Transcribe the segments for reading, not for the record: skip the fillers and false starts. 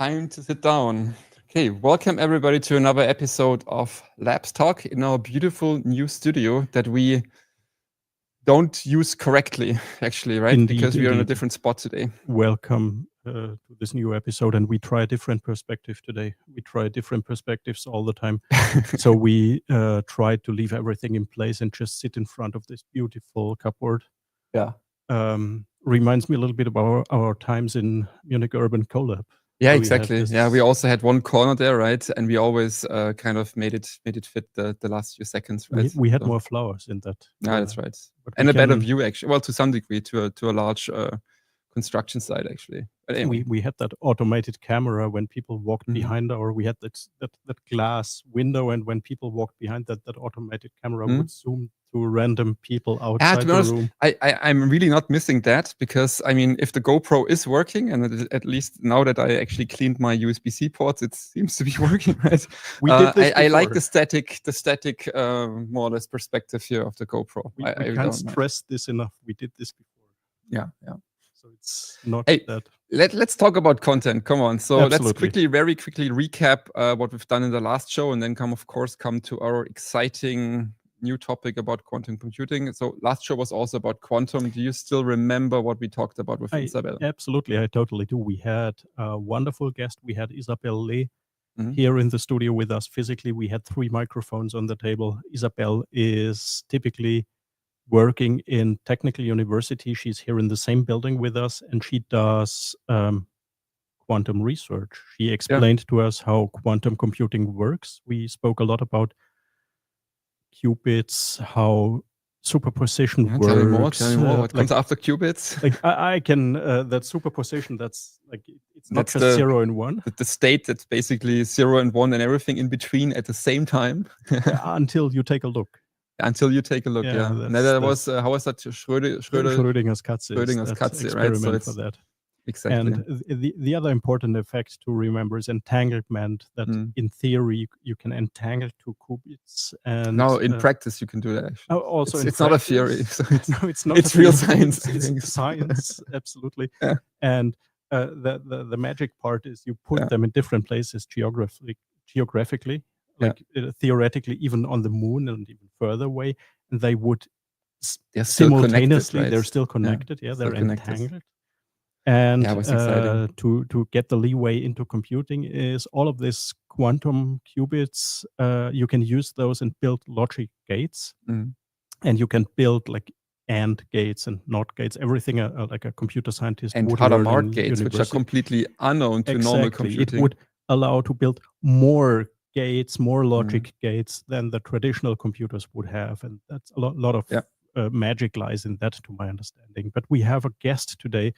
Time to sit down. Okay, welcome everybody to another episode of Labs Talk in our beautiful new studio that we don't use correctly, actually, right? Indeed, because we are in a indeed. different spot today. Welcome to this new episode, and we try a different perspective today. We try different perspectives all the time. So we try to leave everything in place and just sit in front of this beautiful cupboard. Yeah. Reminds me a little bit about our times in Munich Urban Collab. Yeah, exactly. Yeah, we also had one corner there, right? And we always kind of made it fit the last few seconds, right? We had more flowers in that. Yeah, that's right. And a better view, actually. Well, to some degree, to a large construction site, actually. But anyway. We had that automated camera when people walked behind, or we had that glass window, and when people walked behind that automated camera would zoom to random people outside the room. I'm really not missing that, because I mean, if the GoPro is working, and at least now that I actually cleaned my USB-C ports, it seems to be working, right? We did this I like the static more or less perspective here of the GoPro. We can't stress this enough. We did this before. Yeah. So it's not that. Let's talk about content. Come on. So Absolutely. let's very quickly recap what we've done in the last show, and then come to our exciting new topic about quantum computing. So last show was also about quantum. Do you still remember what we talked about with Isabel? Absolutely, I totally do. We had a wonderful guest. We had Isabel Lee here in the studio with us physically. We had 3 microphones on the table. Isabel is typically working in Technical University. She's here in the same building with us, and she does quantum research. She explained to us how quantum computing works. We spoke a lot about qubits, how superposition works. Tell me more. What comes after qubits? Like I can that superposition. That's like it's not just 0 and 1. The state that's basically 0 and 1 and everything in between at the same time. Until you take a look. Until you take a look, yeah. And that was how was that? Schrödinger's Katze. Schrödinger's Katze, right? So it's for that. Exactly. And the other important effect to remember is entanglement. That in theory you can entangle 2 qubits. And now in practice you can do that. Actually. Also, it's not a theory. So no, it's not. It's real science. It's science, absolutely. Yeah. And the magic part is you put them in different places geographically. Like theoretically, even on the moon and even further away, and they would simultaneously. They're still connected. Yeah, they're entangled. And to get the leeway into computing is all of this quantum qubits. You can use those and build logic gates, and you can build like AND gates and NOT gates. Everything like a computer scientist and would Hadamard gates, which are completely unknown to normal computing. It would allow to build more gates, more logic gates than the traditional computers would have, and that's a lot of magic lies in that, to my understanding. But we have a guest today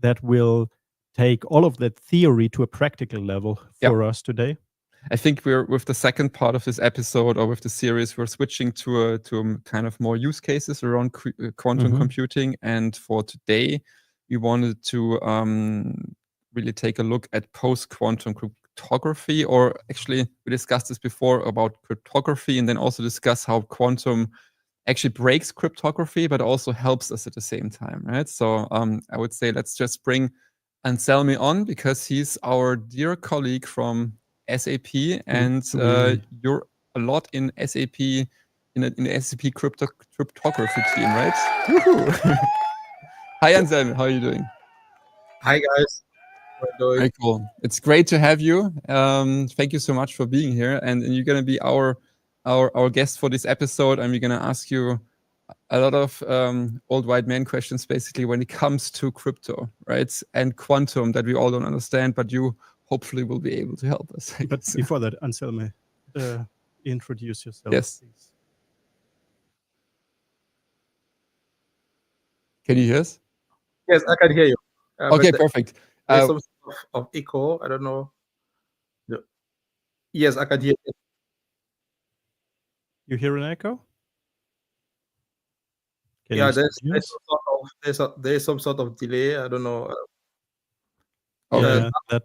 that will take all of that theory to a practical level for us today. I think we're with the second part of this episode, or with the series, we're switching to a kind of more use cases around quantum computing. And for today, we wanted to really take a look at post-quantum cryptography, or actually we discussed this before about cryptography, and then also discuss how quantum actually breaks cryptography but also helps us at the same time, right? So I would say let's just bring Anselme on, because he's our dear colleague from SAP, and you're a lot in SAP in the SAP cryptography team, right? Hi Anselme, how are you doing? Hi guys. Very cool. It's great to have you. Thank you so much for being here. And you're going to be our guest for this episode. And we're going to ask you a lot of old white man questions, basically, when it comes to crypto, right? And quantum that we all don't understand, but you hopefully will be able to help us. But before that, Anselme, introduce yourself. Yes. Please. Can you hear us? Yes, I can hear you. Okay, perfect. There's some sort of echo. I don't know. No. Yes, I can hear you. You hear an echo? There's some sort of delay. I don't know. That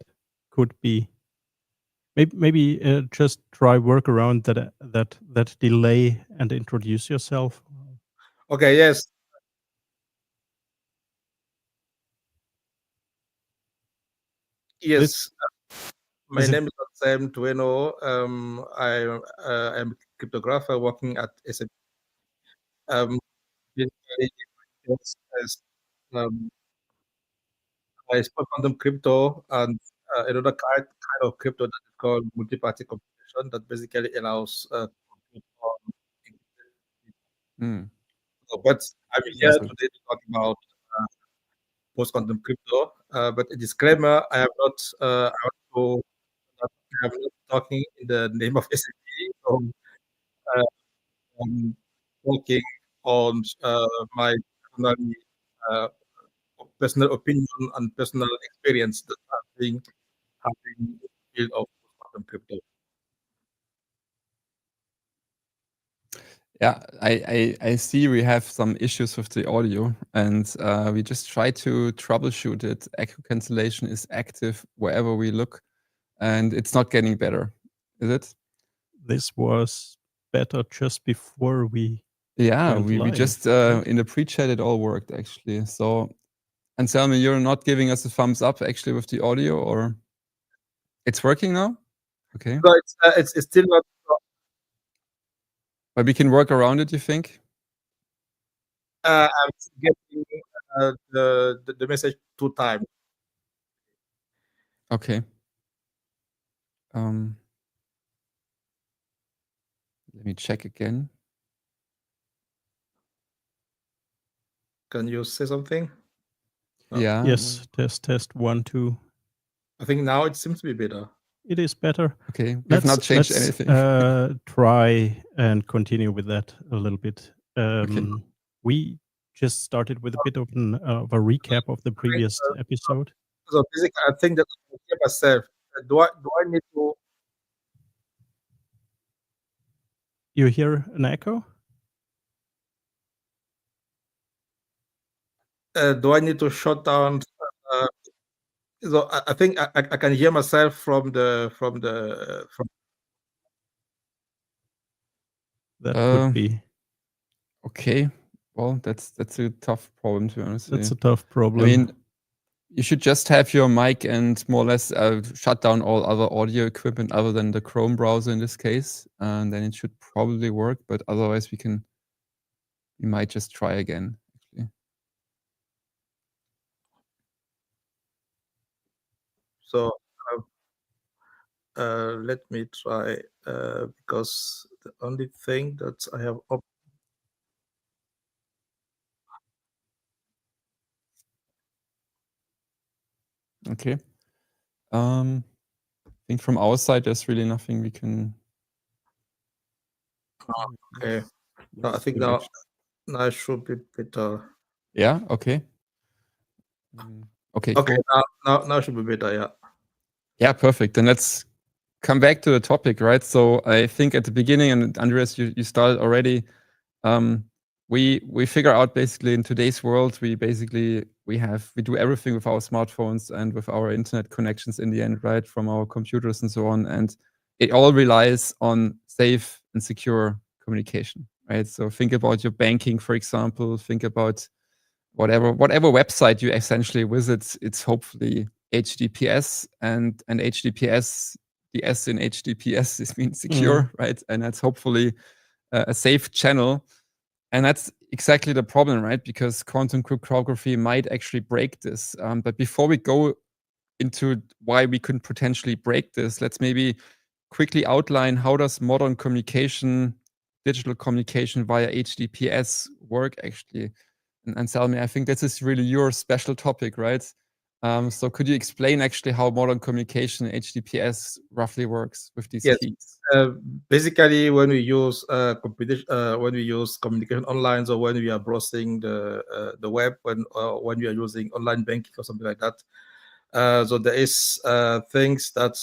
could be. Maybe just try work around that delay and introduce yourself. Okay. Yes. Yes. My name is Anselme Tueno. I am a cryptographer working at SAP. Basically, I spoke quantum crypto and another kind of crypto that is called multi-party computation that basically allows compute on Mm. but I'm here Yes. today to talk about post-quantum crypto. But a disclaimer: I am not. I'm not talking in the name of SAP. So I'm working on my personal opinion and personal experience that having in the field of quantum crypto. Yeah, I see we have some issues with the audio, and we just try to troubleshoot it. Echo cancellation is active wherever we look, and it's not getting better, is it? This was better just before we. Yeah, went we live, just right? in the pre-chat it all worked actually. So, Anselme, you're not giving us a thumbs up actually with the audio, or it's working now? Okay, So it's still not. but we can work around it. You think? I'm getting the message 2 times. Okay. Let me check again. Can you say something? No. Yeah. Yes. Test 1 2. I think now it seems to be better. It is better. Okay. We've not changed anything. Try and continue with that a little bit. Okay. We just started with a bit of a recap of the previous episode. So basically, I think that I hear myself. Do I need to? You hear an echo? Do I need to shut down? So I think I can hear myself from the. That could be. Okay. Well, that's a tough problem, to be honest. That's a tough problem. I mean, you should just have your mic and more or less shut down all other audio equipment other than the Chrome browser in this case, and then it should probably work. But otherwise, we might just try again. Actually. So let me try because the only thing that I have up. Okay. I think from our side, there's really nothing we can. Okay. No, I think now it should be better. Yeah. Okay. Okay. Okay. Cool. Now it should be better. Yeah. Yeah. Perfect. Then let's come back to the topic, right? So I think at the beginning, and Andreas, you started already. We figure out basically in today's world, we do everything with our smartphones and with our internet connections in the end, right? From our computers and so on. And it all relies on safe and secure communication, right? So think about your banking, for example, think about whatever website you essentially visit, it's hopefully HTTPS and HTTPS, the S in HTTPS, this means secure, right? And that's hopefully a safe channel. And that's exactly the problem, right? Because quantum cryptography might actually break this. But before we go into why we could potentially break this, let's maybe quickly outline how does modern communication, digital communication via HTTPS work actually. And Anselme, I think this is really your special topic, right? So could you explain actually how modern communication HTTPS roughly works with these keys? Basically, when we use communication online, or when we are browsing the web, when we are using online banking or something like that, so there is things that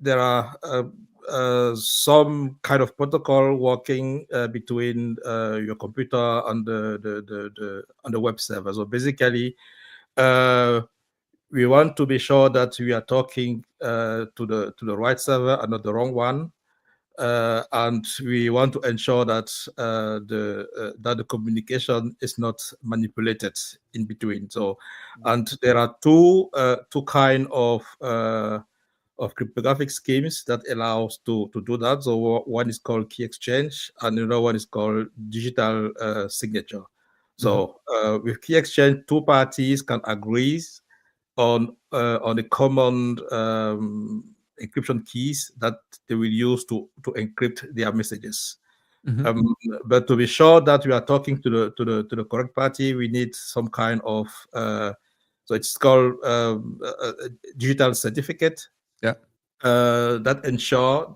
there are some kind of protocol working between your computer and the web server. So basically, we want to be sure that we are talking to the right server and not the wrong one. and we want to ensure that the communication is not manipulated in between. So, and there are two kind of cryptographic schemes that allows to do that. So one is called key exchange, and another one is called digital signature. So with key exchange, two parties can agree on a common encryption keys that they will use to encrypt their messages. But to be sure that we are talking to the correct party, we need some kind of so it's called a digital certificate. Yeah. That ensures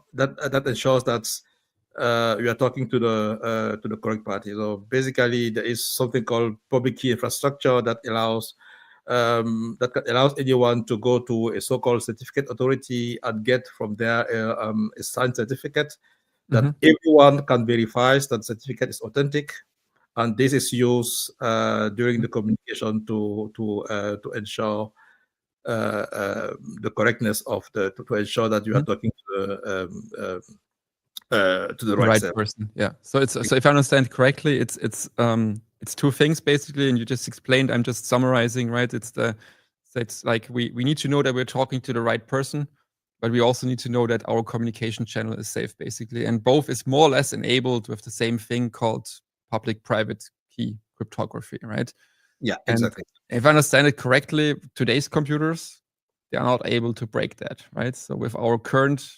that we are talking to the correct party. So basically, there is something called public key infrastructure that allows anyone to go to a so-called certificate authority and get from there a signed certificate that everyone can verify that certificate is authentic, and this is used during the communication to ensure the correctness of to ensure that you are talking to the right person. Yeah. So if I understand correctly, it's two things basically, and you just explained. I'm just summarizing, right? It's like we need to know that we're talking to the right person, but we also need to know that our communication channel is safe, basically. And both is more or less enabled with the same thing called public-private key cryptography, right? Yeah, exactly. And if I understand it correctly, today's computers, they are not able to break that, right? So with our current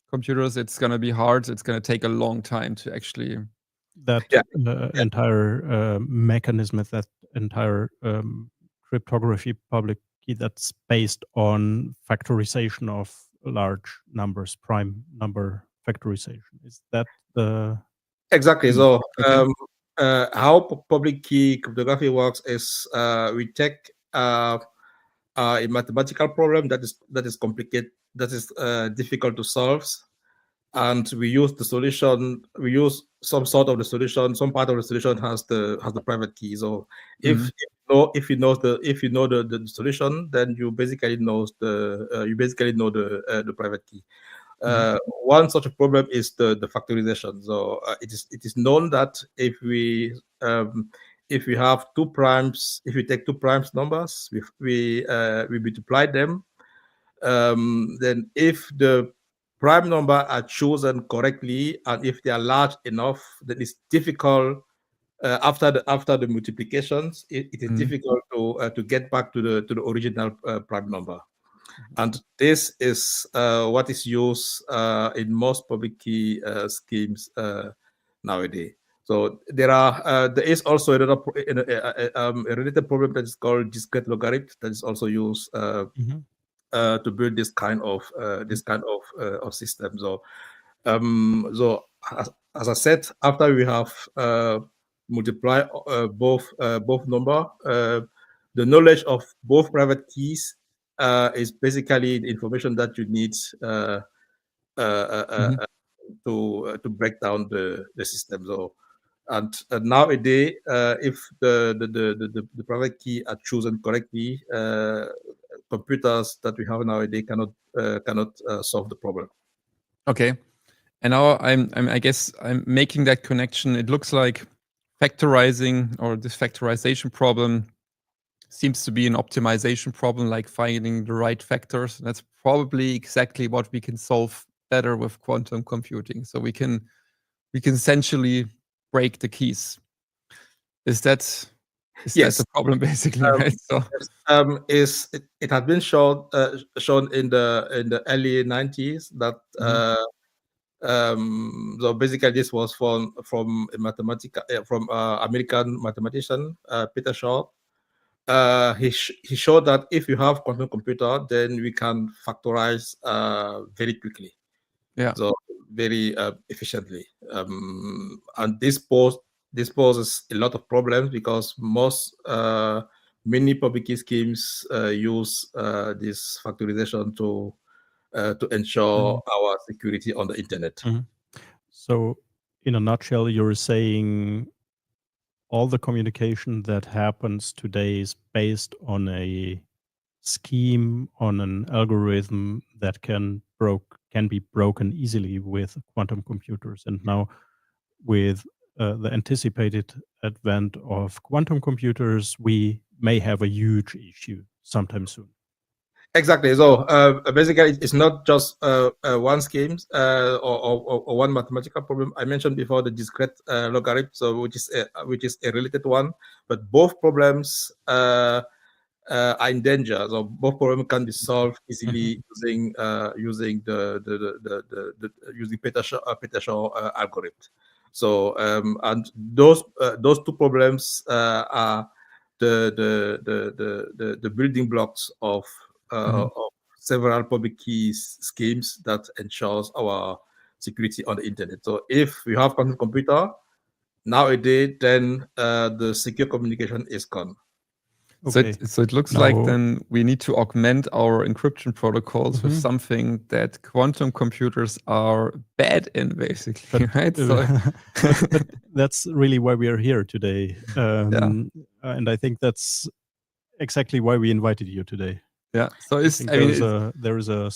computers, it's going to be hard. It's going to take a long time to actually... entire mechanism, that entire cryptography public key, that's based on factorization of large numbers, prime number factorization. Is that the... Exactly. So how public key cryptography works is we take a mathematical problem that is complicated, that is difficult to solve, and we use the solution. We use some sort of the solution. Some part of the solution has the private key. So if you know the solution, then you basically know the private key. One such a problem is the factorization. So it is known that if we have two primes, if we take two primes numbers, we multiply them, then if the prime number are chosen correctly and if they are large enough, then it's difficult after the multiplications. It is difficult to get back to the original prime number. And this is what is used in most public key schemes nowadays. So there is also a related problem that is called discrete logarithm that is also used to build this kind of system. So as I said, after we have multiply both number, the knowledge of both private keys is basically the information that you need to break down the system. So, and nowadays, if the private key are chosen correctly, computers that we have nowadays cannot solve the problem. Okay, and now I guess I'm making that connection. It looks like factorizing, or this factorization problem, seems to be an optimization problem, like finding the right factors. That's probably exactly what we can solve better with quantum computing. So we can essentially break the keys. Is that the problem, basically, right? So it has been shown in the early 90s that so basically this was from American mathematician Peter Shaw. He showed that if you have quantum computer, then we can factorize very quickly. Yeah. So very efficiently. And this poses a lot of problems because many public key schemes use this factorization to ensure our security on the internet. So in a nutshell, you're saying all the communication that happens today is based on a scheme, on an algorithm that can can be broken easily with quantum computers. And now with the anticipated advent of quantum computers, we may have a huge issue sometime soon. Exactly. So basically, it's not just one scheme or one mathematical problem. I mentioned before the discrete logarithm, so which is a related one, but both problems are in danger. So both problems can be solved easily using using using Peter-Shaw algorithm. So and those two problems are the building blocks of several public keys schemes that ensures our security on the internet. So if we have quantum computer nowadays, then the secure communication is gone. Okay. So it looks like then we need to augment our encryption protocols with something that quantum computers are bad in, basically, right? But that's really why we are here today. And I think that's exactly why we invited you today. Yeah. So there is a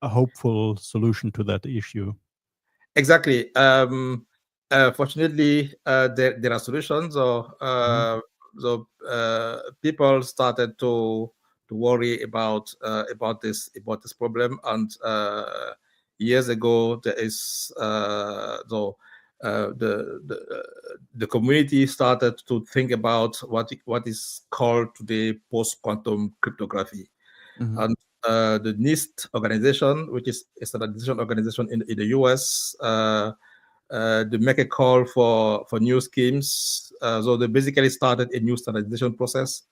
hopeful solution to that issue. Exactly. Fortunately, there are solutions. So people started to worry about this problem, and years ago there is the community started to think about what is called today post-quantum cryptography. And the NIST organization, which is a standardization organization in the US, they make a call for new schemes. So they basically started a new standardization process,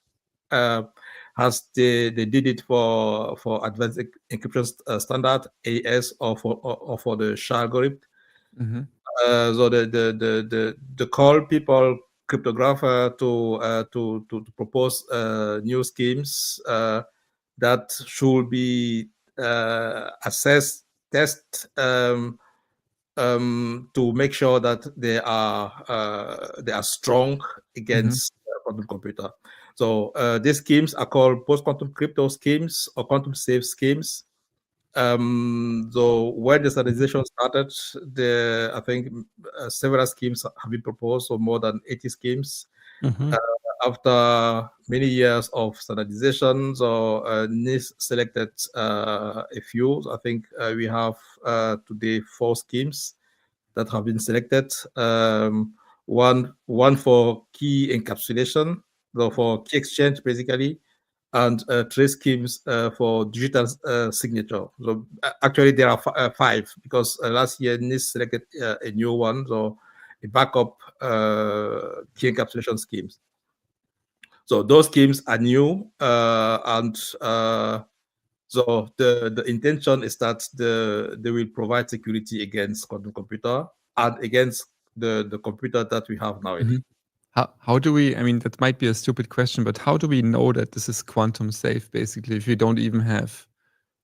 as they did it for advanced encryption standard AES or for the SHA algorithm. So the call people cryptographer to propose new schemes that should be assessed, test to make sure that they are strong against quantum computer. So these schemes are called post-quantum crypto schemes or quantum safe schemes. So when the standardization started, I think several schemes have been proposed, so more than 80 schemes. After many years of standardization, so NIST selected a few. I think we have today 4 schemes that have been selected. One for key encapsulation, so for key exchange basically, and 3 schemes for digital signature. So actually there are 5, because last year NIST selected a new one, so a backup key encapsulation schemes. So those schemes are new, and so the intention is that they will provide security against quantum computer and against the computer that we have nowadays. How do we, I mean, that might be a stupid question, but how do we know that this is quantum safe, basically, if we don't even have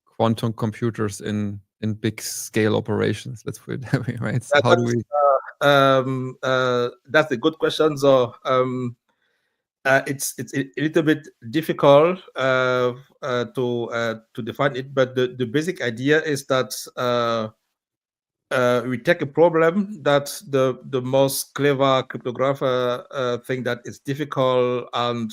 quantum computers in big scale operations? Let's put it that way, right? So how do we? That's a good question. So it's a little bit difficult to define it, but the basic idea is that we take a problem that the most clever cryptographer think that it's difficult, and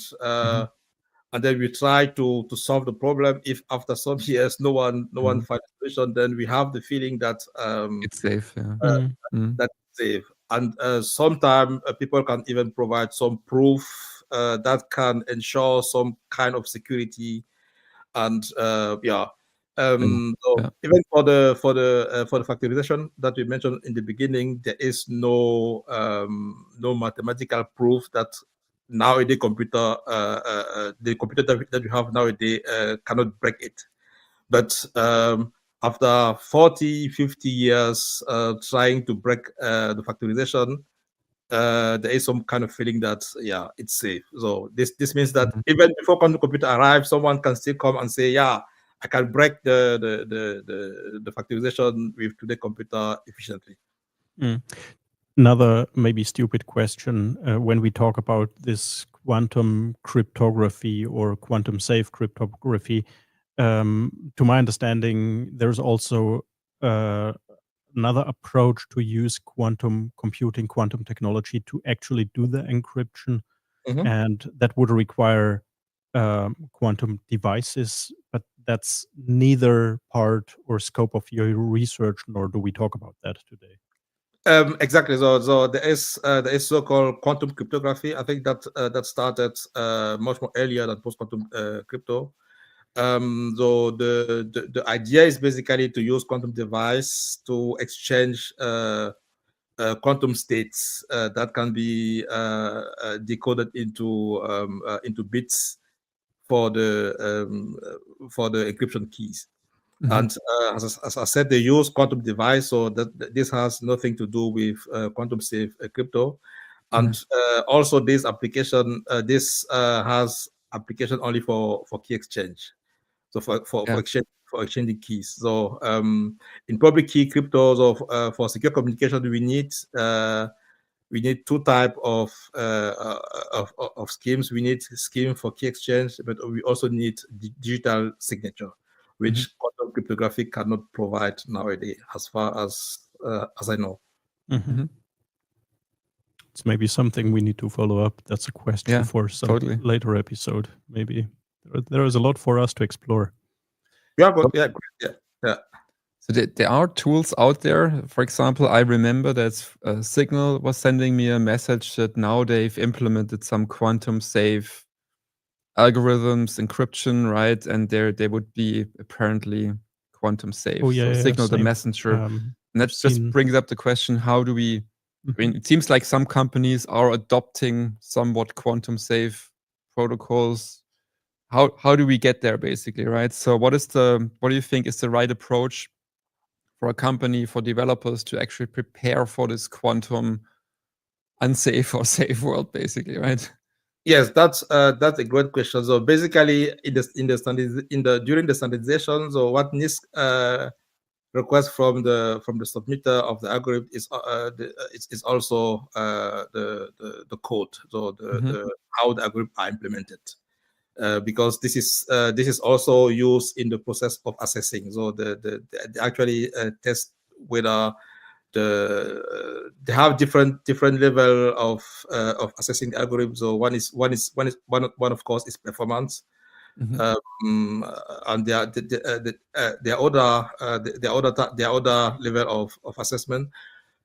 then we try to solve the problem. If after some years no one finds a solution, then we have the feeling that it's safe. Yeah. that's safe. And sometimes people can even provide some proof that can ensure some kind of security. And so even for the factorization that we mentioned in the beginning, there is no mathematical proof that nowadays the computer that we have nowadays cannot break it. But after 40, 50 years trying to break the factorization, there is some kind of feeling that it's safe. So this means that even before quantum computer arrives, someone can still come and say, I can break the factorization with today's computer efficiently. Another maybe stupid question, when we talk about this quantum cryptography or quantum safe cryptography, to my understanding, there's also another approach to use quantum computing, quantum technology to actually do the encryption, and that would require quantum devices, but that's neither part or scope of your research, nor do we talk about that today. Exactly. So there is so-called quantum cryptography. I think that that started much more earlier than post-quantum crypto. So the idea is basically to use quantum device to exchange quantum states that can be decoded into bits for the encryption keys. And as I said, they use quantum device, so that this has nothing to do with quantum safe crypto. And also, this application has application only for key exchange. So for exchanging keys. So in public key cryptos for secure communication, we need two type of schemes. We need scheme for key exchange, but we also need digital signature, which quantum cryptography cannot provide nowadays, as far as I know. It's maybe something we need to follow up. That's a question for some later episode. Maybe there is a lot for us to explore. Yeah. So there are tools out there. For example, I remember that Signal was sending me a message that now they've implemented some quantum safe algorithms, encryption, right? And they would be apparently quantum safe. So Signal, the messenger. And that just brings up the question, how do we... I mean, it seems like some companies are adopting somewhat quantum safe protocols. How do we get there, basically, right? So what do you think is the right approach for a company, for developers to actually prepare for this quantum unsafe or safe world, basically, right? Yes, that's a great question. So basically, during the standardization, so what NIST request from the submitter of the algorithm is also the code, so how the algorithm are implemented, because this is also used in the process of assessing. So they actually test whether they have different level of assessing the algorithm. So one of course is performance. And their other level of assessment,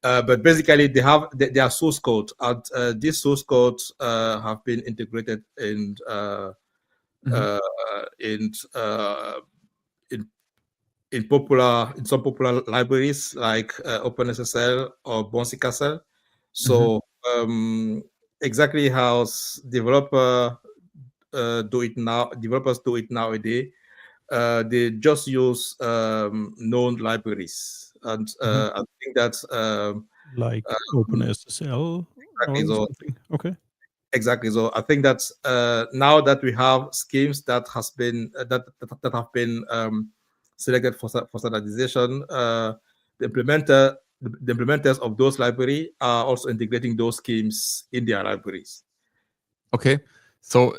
but basically they have their source code, and these source codes have been integrated in some popular libraries like OpenSSL or Bouncy Castle. So exactly how developers do it nowadays. They just use known libraries, and I think that's like OpenSSL exactly, or something. Okay. Exactly. So I think that now that we have schemes that have been selected for standardization, the implementers of those libraries are also integrating those schemes in their libraries. Okay, so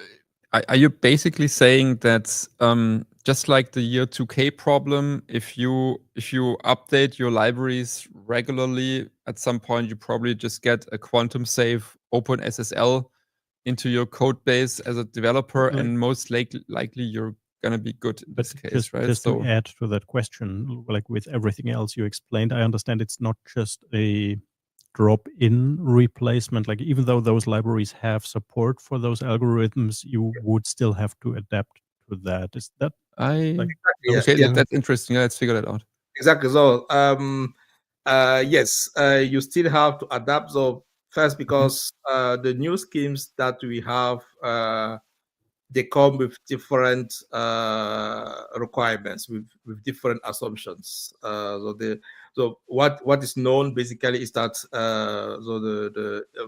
are you basically saying that just like the year 2K problem, if you update your libraries regularly, at some point you probably just get a quantum safe OpenSSL into your code base as a developer, and most likely you're gonna be good in this case, right? Just to add to that question, like with everything else you explained, I understand it's not just a drop-in replacement. Like even though those libraries have support for those algorithms, you would still have to adapt to that. Is that that's interesting. Let's figure that out. Exactly. So yes, you still have to adapt. So first, because the new schemes that we have, they come with different requirements, with different assumptions. So what is known basically is that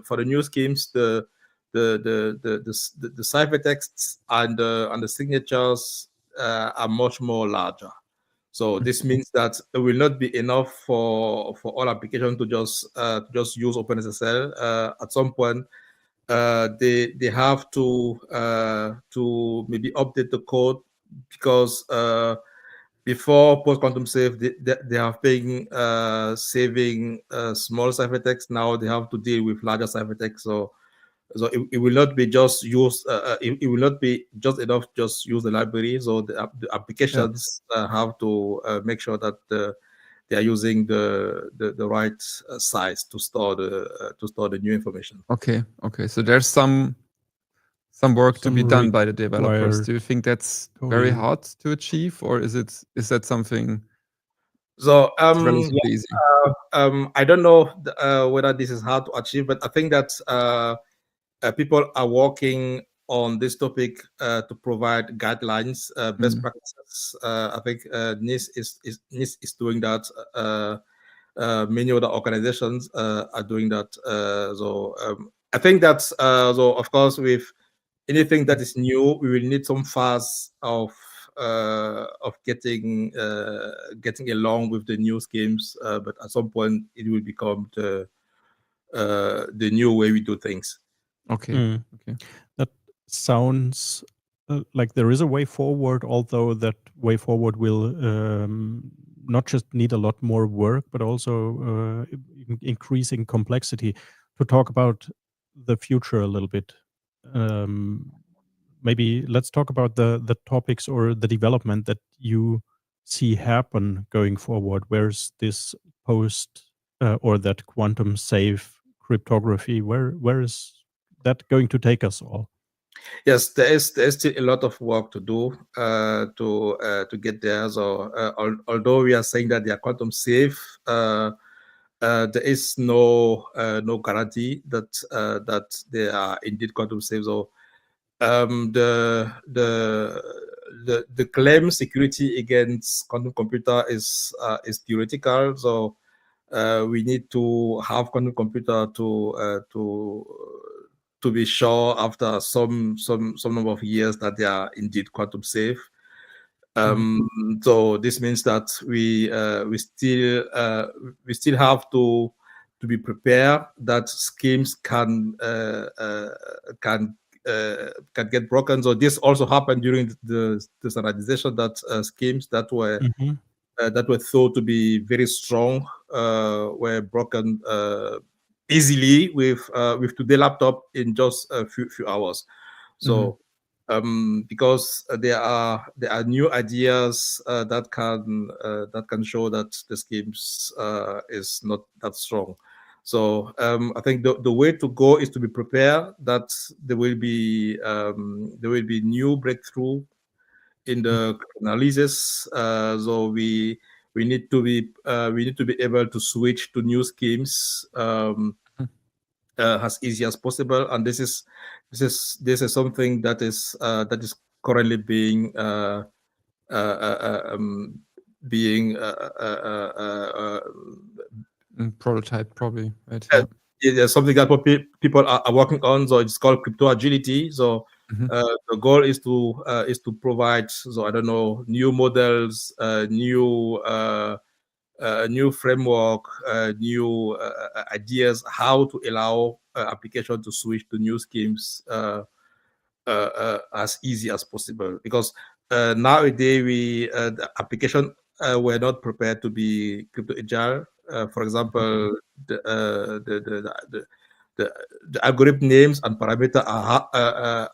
for the new schemes, the ciphertexts and the signatures are much more larger. So this means that it will not be enough for all applications to just use OpenSSL. At some point, they have to maybe update the code, because before post-quantum safe, they have been saving small ciphertext. Now they have to deal with larger ciphertext. So it will not be just use. It will not be just enough. Just use the library. So the applications have to make sure that they are using the right size to store the new information. Okay. So there's some work to be done by the developers. Do you think that's very hard to achieve, or is that something? So relatively easy? I don't know whether this is hard to achieve, but I think that people are working on this topic to provide guidelines, best practices. I think NIST is doing that. Many other organizations are doing that. So I think that so of course with anything that is new, we will need some phase of getting along with the new schemes. But at some point, it will become the new way we do things. Okay. That sounds like there is a way forward, although that way forward will not just need a lot more work, but also increasing complexity. To talk about the future a little bit, maybe let's talk about the topics or the development that you see happen going forward. Where's this post or that quantum safe cryptography? Where is that going to take us all? Yes, there is still a lot of work to do to get there. So although we are saying that they are quantum safe, there is no guarantee that they are indeed quantum safe. So the claim security against quantum computer is theoretical. So we need to have quantum computer to be sure after some number of years that they are indeed quantum safe. So this means that we still have to be prepared that schemes can get broken. So this also happened during the standardization, that schemes that were thought to be very strong were broken easily with today's laptop in just a few hours. So because there are new ideas that can show that the schemes is not that strong. So I think the way to go is to be prepared that there will be new breakthrough in the analysis. So we need to be able to switch to new schemes as easy as possible, and this is something that is currently being prototype, probably, right? Yeah, something that people are working on. So it's called crypto agility. So the goal is to provide, so I don't know, new models, new framework, new ideas how to allow application to switch to new schemes as easy as possible. Because nowadays the application were not prepared to be crypto agile. For example, the algorithm names and parameter are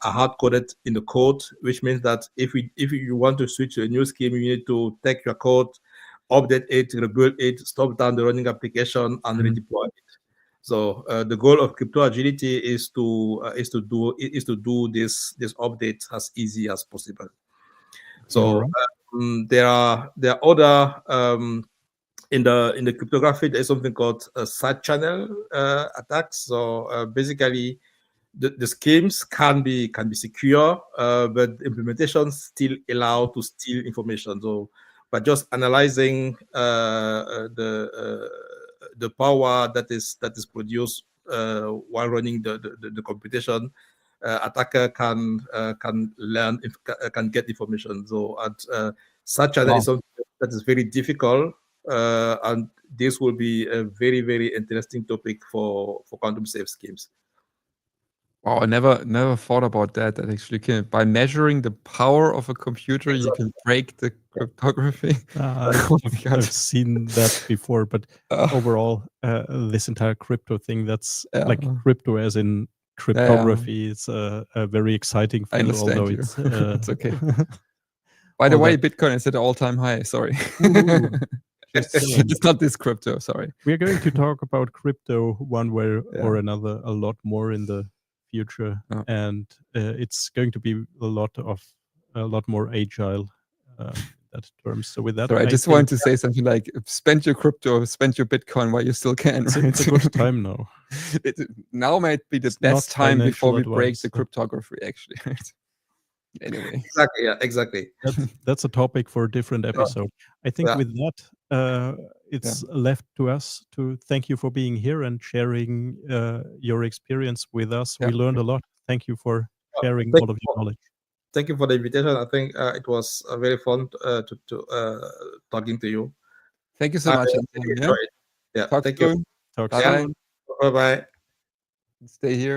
hard coded in the code, which means that if you want to switch to a new scheme, you need to take your code, update it, rebuild it, stop down the running application, and redeploy it. So the goal of crypto agility is to do this update as easy as possible. So there are other in the cryptography, there is something called side channel attacks. So basically, the schemes can be secure, but implementations still allow to steal information. So by just analyzing the power that is produced while running the computation, attacker can learn, can get information. So such channel is something that is very difficult, and this will be a very, very interesting topic for quantum safe schemes. Wow, I never thought about that. That actually by measuring the power of a computer, you can break the cryptography. I've seen that before, but overall, this entire crypto thing, that's like crypto as in cryptography. It's a very exciting field, I understand although you. It's okay. By the way, Bitcoin is at an all-time high. Sorry. It's not this crypto, sorry. We're going to talk about crypto one way or another a lot more in the future, and it's going to be a lot more agile in that terms. So with that, I just want to say something like, spend your crypto, spend your Bitcoin while you still can. Right? It's a good time now. Now might be the best time before we break the cryptography, actually. Anyway. Exactly. Yeah. Exactly. That's a topic for a different episode. I think with that, it's left to us to thank you for being here and sharing your experience with us. We learned a lot. Thank you for sharing all of your knowledge. Thank you for the invitation. I think it was very fun to talking to you. Thank you so much. Yeah. Talk Thank soon. you. Talk soon. Bye bye. Stay here.